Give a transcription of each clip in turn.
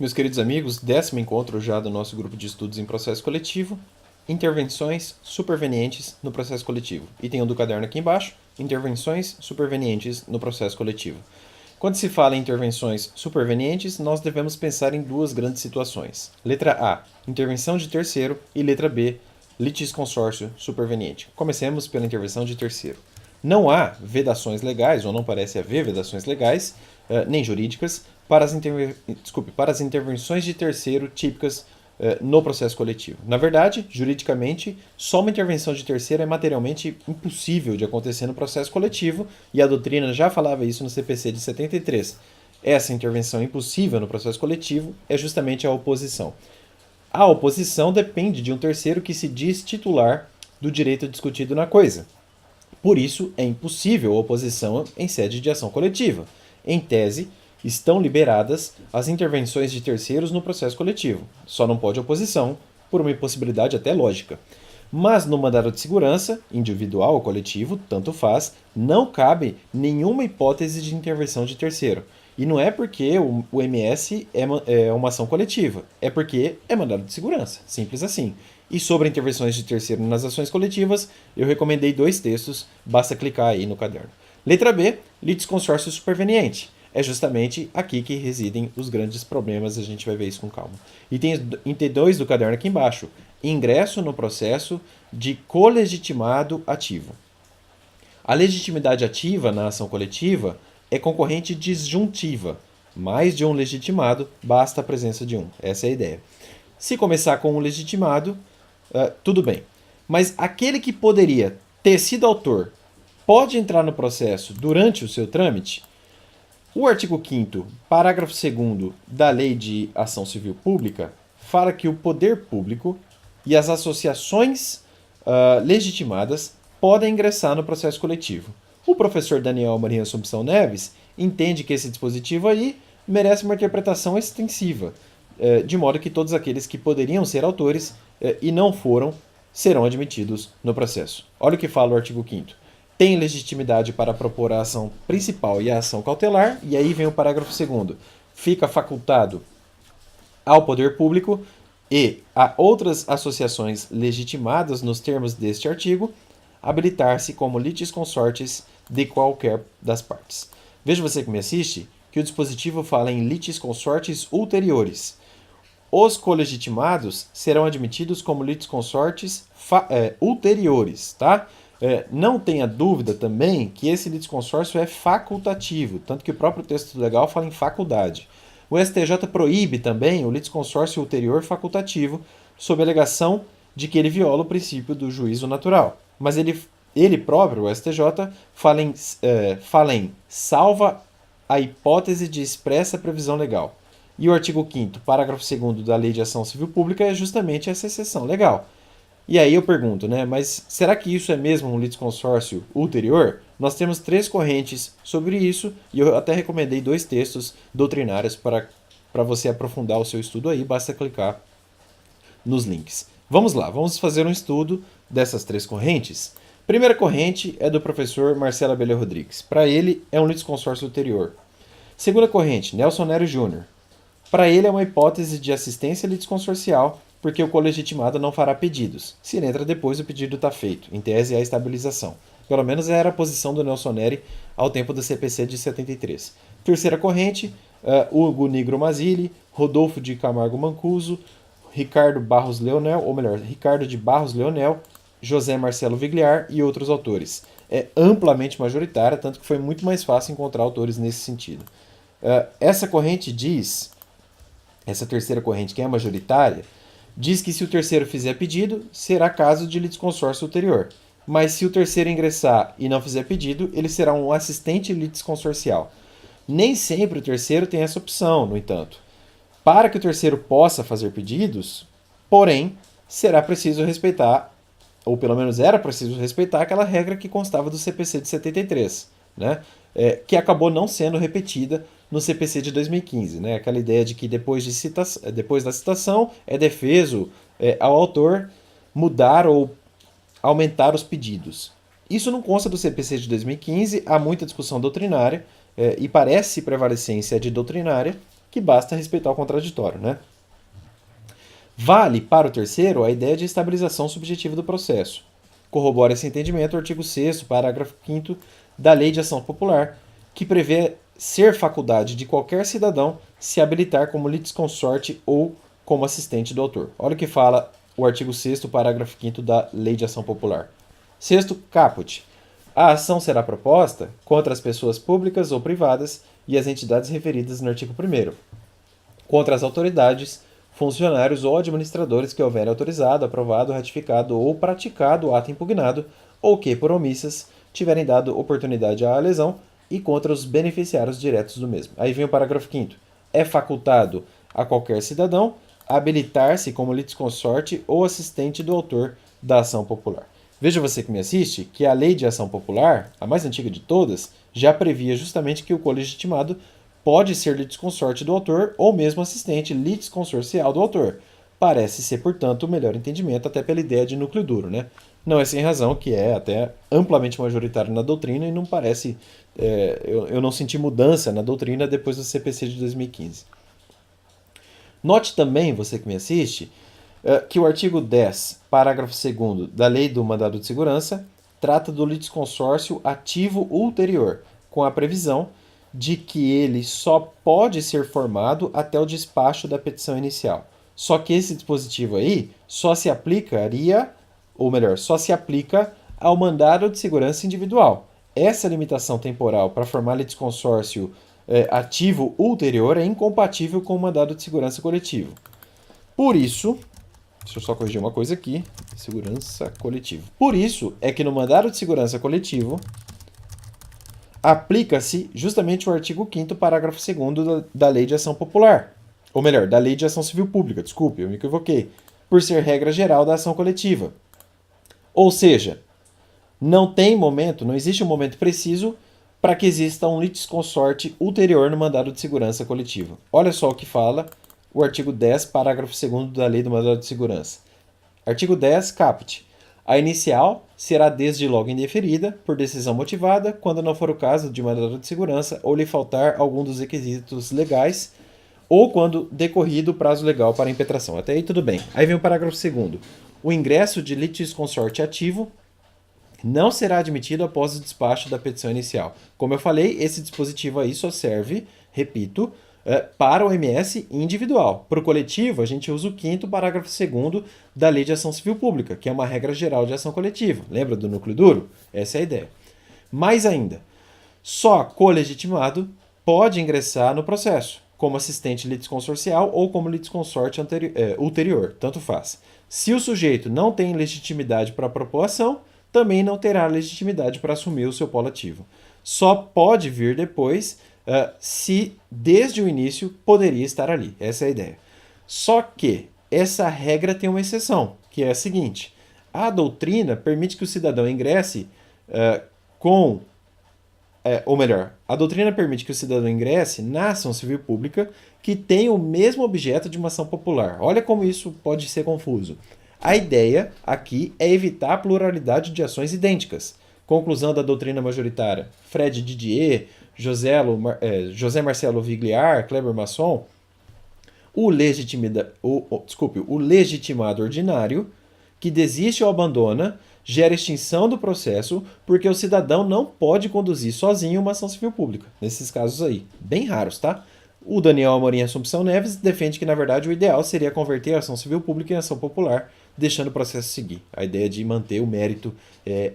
Meus queridos amigos, 10º encontro já do nosso grupo de estudos em processo coletivo, intervenções supervenientes no processo coletivo. Item 1 do caderno aqui embaixo, intervenções supervenientes no processo coletivo. Quando se fala em intervenções supervenientes, nós devemos pensar em duas grandes situações. Letra A, intervenção de terceiro, e letra B, litisconsórcio superveniente. Comecemos pela intervenção de terceiro. Não há vedações legais, ou não parece haver vedações legais, nem jurídicas, para as intervenções de terceiro típicas no processo coletivo. Na verdade, juridicamente, só uma intervenção de terceiro é materialmente impossível de acontecer no processo coletivo, e a doutrina já falava isso no CPC de 73. Essa intervenção impossível no processo coletivo é justamente a oposição. A oposição depende de um terceiro que se diz titular do direito discutido na coisa. Por isso, é impossível a oposição em sede de ação coletiva. Em tese, estão liberadas as intervenções de terceiros no processo coletivo. Só não pode oposição, por uma impossibilidade até lógica. Mas no mandado de segurança, individual ou coletivo, tanto faz, não cabe nenhuma hipótese de intervenção de terceiro. E não é porque o MS é uma ação coletiva, é porque é mandado de segurança, simples assim. E sobre intervenções de terceiro nas ações coletivas, eu recomendei 2 textos, basta clicar aí no caderno. Letra B, litisconsórcio superveniente. É justamente aqui que residem os grandes problemas, a gente vai ver isso com calma. Item 2 do caderno aqui embaixo, ingresso no processo de colegitimado ativo. A legitimidade ativa na ação coletiva é concorrente disjuntiva. Mais de um legitimado, basta a presença de um. Essa é a ideia. Se começar com um legitimado, tudo bem. Mas aquele que poderia ter sido autor pode entrar no processo durante o seu trâmite? O artigo 5º, parágrafo 2º da Lei de Ação Civil Pública fala que o poder público e as associações legitimadas podem ingressar no processo coletivo. O professor Daniel Maria Assumpção Neves entende que esse dispositivo aí merece uma interpretação extensiva, de modo que todos aqueles que poderiam ser autores e não foram serão admitidos no processo. Olha o que fala o artigo 5º. Tem legitimidade para propor a ação principal e a ação cautelar, e aí vem o parágrafo 2º. Fica facultado ao poder público e a outras associações legitimadas nos termos deste artigo habilitar-se como litisconsortes de qualquer das partes. Veja você que me assiste que o dispositivo fala em litisconsortes ulteriores. Os colegitimados serão admitidos como litisconsortes ulteriores, tá? Não tenha dúvida também que esse litisconsórcio é facultativo, tanto que o próprio texto legal fala em faculdade. O STJ proíbe também o litisconsórcio ulterior facultativo, sob a alegação de que ele viola o princípio do juízo natural. Mas ele próprio, o STJ, fala em salva a hipótese de expressa previsão legal. E o artigo 5º, parágrafo 2º da Lei de Ação Civil Pública é justamente essa exceção legal. E aí eu pergunto, né, mas será que isso é mesmo um litisconsórcio ulterior? Nós temos 3 correntes sobre isso e eu até recomendei 2 textos doutrinários para você aprofundar o seu estudo aí, basta clicar nos links. Vamos lá, vamos fazer um estudo dessas 3 correntes. Primeira corrente é do professor Marcelo Abelha Rodrigues. Para ele, é um litisconsórcio ulterior. Segunda corrente, Nelson Nery Jr. Para ele, é uma hipótese de assistência litisconsorcial, porque o colegitimado não fará pedidos. Se ele entra depois, o pedido está feito. Em tese, é a estabilização. Pelo menos era a posição do Nelson Nery ao tempo do CPC de 73. Terceira corrente, Hugo Nigro Mazzilli, Rodolfo de Camargo Mancuso, Ricardo Barros Leonel, ou melhor, Ricardo de Barros Leonel, José Marcelo Vigliar e outros autores. É amplamente majoritária, tanto que foi muito mais fácil encontrar autores nesse sentido. Essa corrente diz, essa terceira corrente, que é majoritária, diz que se o terceiro fizer pedido, será caso de litisconsórcio ulterior. Mas se o terceiro ingressar e não fizer pedido, ele será um assistente litisconsorcial. Nem sempre o terceiro tem essa opção, no entanto. Para que o terceiro possa fazer pedidos, porém, será preciso respeitar, ou pelo menos era preciso respeitar, aquela regra que constava do CPC de 73, né? Que acabou não sendo repetida no CPC de 2015, né? Aquela ideia de que depois da citação é defeso ao autor mudar ou aumentar os pedidos. Isso não consta do CPC de 2015, há muita discussão doutrinária e parece prevalecer em sede doutrinária que basta respeitar o contraditório, né? Vale para o terceiro a ideia de estabilização subjetiva do processo. Corrobora esse entendimento o artigo 6º, parágrafo 5º da Lei de Ação Popular, que prevê ser faculdade de qualquer cidadão se habilitar como litisconsorte ou como assistente do autor. Olha o que fala o artigo 6º, parágrafo 5º da Lei de Ação Popular. Sexto, caput. A ação será proposta contra as pessoas públicas ou privadas e as entidades referidas no artigo 1º, contra as autoridades, funcionários ou administradores que houverem autorizado, aprovado, ratificado ou praticado o ato impugnado ou que, por omissas, tiverem dado oportunidade à lesão e contra os beneficiários diretos do mesmo. Aí vem o parágrafo 5º. É facultado a qualquer cidadão habilitar-se como litisconsorte ou assistente do autor da ação popular. Veja você que me assiste que a Lei de Ação Popular, a mais antiga de todas, já previa justamente que o colegitimado pode ser litisconsorte do autor ou mesmo assistente litisconsorcial do autor. Parece ser, portanto, o melhor entendimento até pela ideia de núcleo duro, né? Não é sem razão que é até amplamente majoritário na doutrina e não parece... eu não senti mudança na doutrina depois do CPC de 2015. Note também, você que me assiste, que o artigo 10, parágrafo 2º da Lei do Mandado de Segurança trata do litisconsórcio ativo ulterior, com a previsão de que ele só pode ser formado até o despacho da petição inicial. Só que esse dispositivo aí só se aplicaria, ou melhor, só se aplica ao mandado de segurança individual. Essa limitação temporal para formar litisconsórcio ativo ulterior é incompatível com o mandado de segurança coletivo. Por isso, deixa eu só corrigir uma coisa aqui, segurança coletivo. Por isso é que no mandado de segurança coletivo aplica-se justamente o artigo 5º, parágrafo 2º da Lei de Ação Popular. Ou melhor, da Lei de Ação Civil Pública, desculpe, eu me equivoquei. Por ser regra geral da ação coletiva. Ou seja, não existe um momento preciso para que exista um litisconsorte ulterior no mandado de segurança coletiva. Olha só o que fala o artigo 10, parágrafo 2º da Lei do Mandado de Segurança. Artigo 10, caput. A inicial será desde logo indeferida, por decisão motivada, quando não for o caso de mandado de segurança ou lhe faltar algum dos requisitos legais, ou quando decorrido o prazo legal para a impetração. Até aí tudo bem. Aí vem o parágrafo 2º. O ingresso de litisconsorte ativo não será admitido após o despacho da petição inicial. Como eu falei, esse dispositivo aí só serve, repito, para o MS individual. Para o coletivo, a gente usa o 5º parágrafo 2º da Lei de Ação Civil Pública, que é uma regra geral de ação coletiva. Lembra do núcleo duro? Essa é a ideia. Mais ainda, só colegitimado pode ingressar no processo, como assistente litisconsorcial ou como litisconsorte ulterior, tanto faz. Se o sujeito não tem legitimidade para a propor ação, também não terá legitimidade para assumir o seu polo ativo. Só pode vir depois se desde o início poderia estar ali. Essa é a ideia. Só que essa regra tem uma exceção, que é a seguinte: a doutrina permite que o cidadão ingresse a doutrina permite que o cidadão ingresse na ação civil pública que tem o mesmo objeto de uma ação popular. Olha como isso pode ser confuso. A ideia aqui é evitar a pluralidade de ações idênticas. Conclusão da doutrina majoritária. Fred Didier, José Marcelo Vigliar, Kleber Masson. O legitimado ordinário, que desiste ou abandona, gera extinção do processo porque o cidadão não pode conduzir sozinho uma ação civil pública. Nesses casos aí, bem raros, tá? O Daniel Amorim Assumpção Neves defende que, na verdade, o ideal seria converter a ação civil pública em ação popular, deixando o processo seguir. A ideia de manter o mérito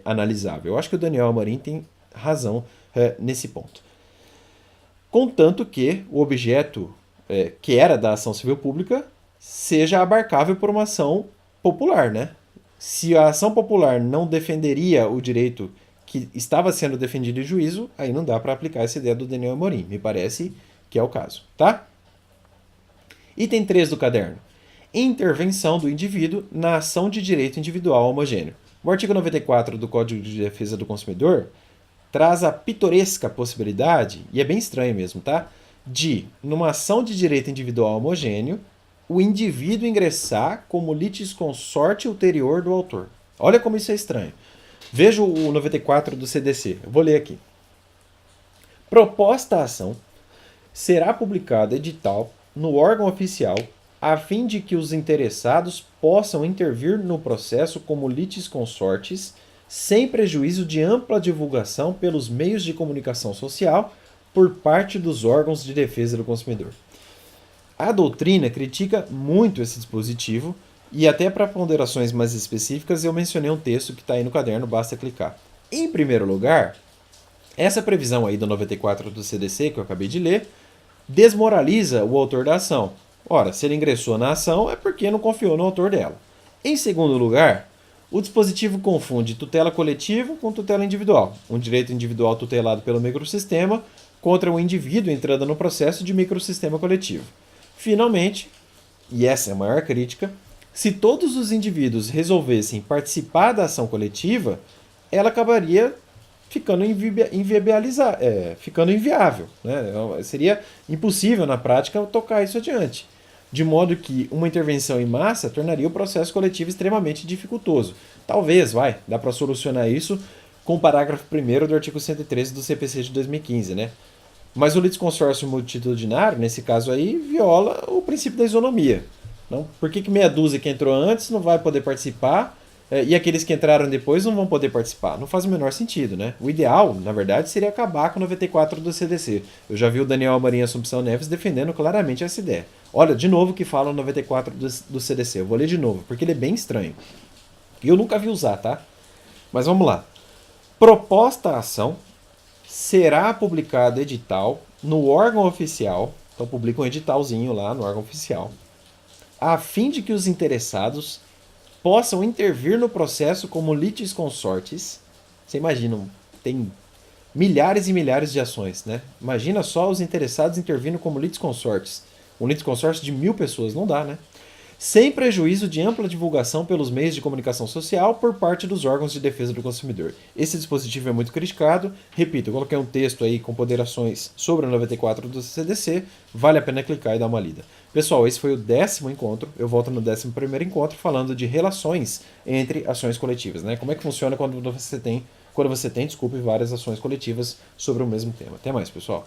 analisável. Eu acho que o Daniel Amorim tem razão nesse ponto. Contanto que o objeto que era da ação civil pública seja abarcável por uma ação popular, né? Se a ação popular não defenderia o direito que estava sendo defendido em juízo, aí não dá para aplicar essa ideia do Daniel Amorim. Me parece que é o caso, tá? Item 3 do caderno. Intervenção do indivíduo na ação de direito individual homogêneo. O artigo 94 do Código de Defesa do Consumidor traz a pitoresca possibilidade, e é bem estranho mesmo, tá? De, numa ação de direito individual homogêneo, o indivíduo ingressar como litisconsorte ulterior do autor. Olha como isso é estranho. Veja o 94 do CDC. Eu vou ler aqui. Proposta a ação será publicado edital no órgão oficial a fim de que os interessados possam intervir no processo como litisconsortes, sem prejuízo de ampla divulgação pelos meios de comunicação social por parte dos órgãos de defesa do consumidor. A doutrina critica muito esse dispositivo e até para ponderações mais específicas eu mencionei um texto que está aí no caderno, basta clicar. Em primeiro lugar, essa previsão aí do 94 do CDC que eu acabei de ler desmoraliza o autor da ação. Ora, se ele ingressou na ação é porque não confiou no autor dela. Em segundo lugar, o dispositivo confunde tutela coletiva com tutela individual, um direito individual tutelado pelo microsistema contra um indivíduo entrando no processo de microsistema coletivo. Finalmente, e essa é a maior crítica, se todos os indivíduos resolvessem participar da ação coletiva, ela acabaria ficando ficando inviável. Né? Seria impossível, na prática, tocar isso adiante. De modo que uma intervenção em massa tornaria o processo coletivo extremamente dificultoso. Talvez, dá para solucionar isso com o parágrafo 1º do artigo 113 do CPC de 2015, né? Mas o litisconsórcio multitudinário, nesse caso aí, viola o princípio da isonomia. Não? Por que meia dúzia que entrou antes não vai poder participar e aqueles que entraram depois não vão poder participar? Não faz o menor sentido, né? O ideal, na verdade, seria acabar com o 94 do CDC. Eu já vi o Daniel Amarim Assumpção Neves defendendo claramente essa ideia. Olha, de novo que fala o 94 do CDC. Eu vou ler de novo, porque ele é bem estranho. E eu nunca vi usar, tá? Mas vamos lá. Proposta a ação será publicado edital no órgão oficial, então publica um editalzinho lá no órgão oficial, a fim de que os interessados possam intervir no processo como litisconsortes. Você imagina, tem milhares e milhares de ações, né? Imagina só os interessados intervindo como litisconsortes. Um litisconsórcio de 1000 pessoas, não dá, né? Sem prejuízo de ampla divulgação pelos meios de comunicação social por parte dos órgãos de defesa do consumidor. Esse dispositivo é muito criticado. Repito, eu coloquei um texto aí com ponderações sobre o 94 do CDC. Vale a pena clicar e dar uma lida. Pessoal, esse foi o 10º encontro. Eu volto no 11º encontro falando de relações entre ações coletivas, né? Como é que funciona quando você tem várias ações coletivas sobre o mesmo tema. Até mais, pessoal.